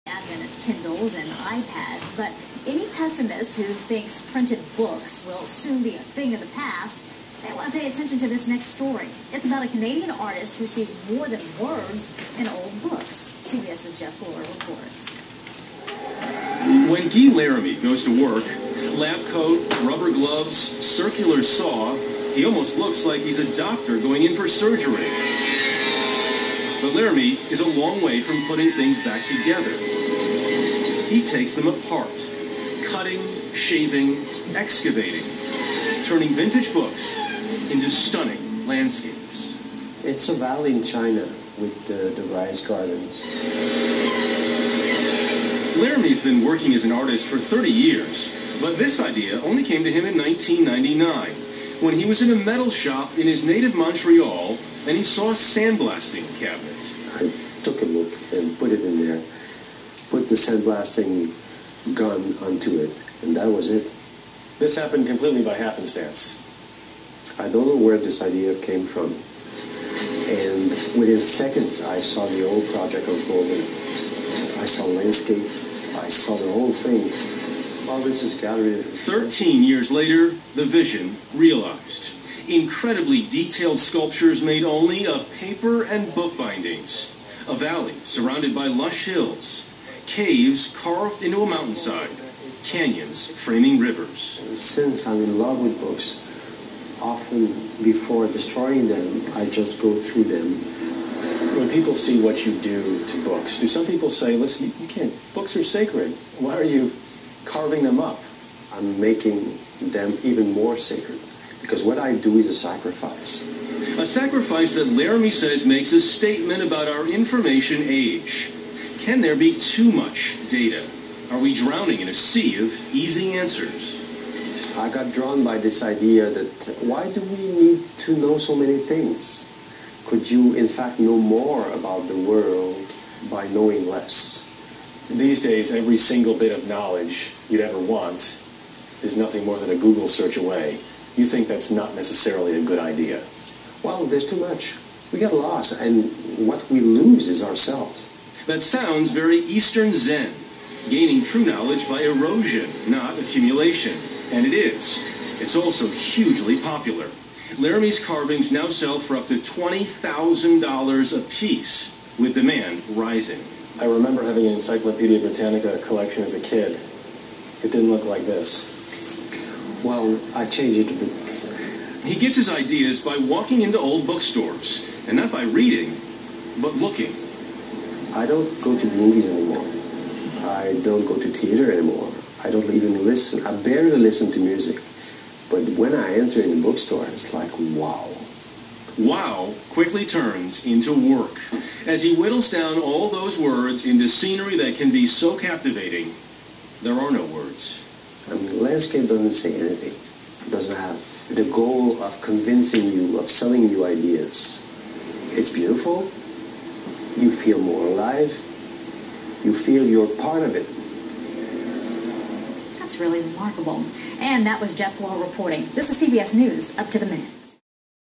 Advent of Kindles and iPads, but any pessimist who thinks printed books will soon be a thing of the past may want to pay attention to this next story. It's about a Canadian artist who sees more than words in old books. CBS's Jeff Fuller reports. When Guy Laramie goes to work, lab coat, rubber gloves, circular saw, he almost looks like he's a doctor going in for surgery. But Laramie is a long way from putting things back together. He takes them apart, cutting, shaving, excavating, turning vintage books into stunning landscapes. It's a valley in China with the rice gardens. Laramie's been working as an artist for 30 years, but this idea only came to him in 1999, when he was in a metal shop in his native Montreal, and he saw a sandblasting cabinet. I took a look and put it in there, put the sandblasting gun onto it, and that was it. This happened completely by happenstance. I don't know where this idea came from. And within seconds, I saw the whole project unfolding. I saw landscape. I saw the whole thing. Well, this is gallery. 13 years later, the vision realized. Incredibly detailed sculptures made only of paper and book bindings. A valley surrounded by lush hills. Caves carved into a mountainside. Canyons framing rivers. Since I'm in love with books, often before destroying them, I just go through them. When people see what you do to books, do some people say, listen, you can't, books are sacred. Why are you carving them up? I'm making them even more sacred, because what I do is a sacrifice. A sacrifice that Laramie says makes a statement about our information age. Can there be too much data? Are we drowning in a sea of easy answers? I got drawn by this idea that why do we need to know so many things? Could you, in fact, know more about the world by knowing less? These days, every single bit of knowledge you'd ever want is nothing more than a Google search away. You think that's not necessarily a good idea? Well, there's too much. We get lost, and what we lose is ourselves. That sounds very Eastern Zen, gaining true knowledge by erosion, not accumulation. And it is. It's also hugely popular. Laramie's carvings now sell for up to $20,000 a piece, with demand rising. I remember having an Encyclopedia Britannica collection as a kid. It didn't look like this. Well, I changed it a bit. He gets his ideas by walking into old bookstores, and not by reading, but looking. I don't go to movies anymore. I don't go to theater anymore. I don't even listen. I barely listen to music. But when I enter in the bookstore, it's like, wow. Wow quickly turns into work, as he whittles down all those words into scenery that can be so captivating, there are no words. I mean, landscape doesn't say anything. It doesn't have the goal of convincing you, of selling you ideas. It's beautiful. You feel more alive. You feel you're part of it. That's really remarkable. And that was Jeff Fuller reporting. This is CBS News, Up to the Minute.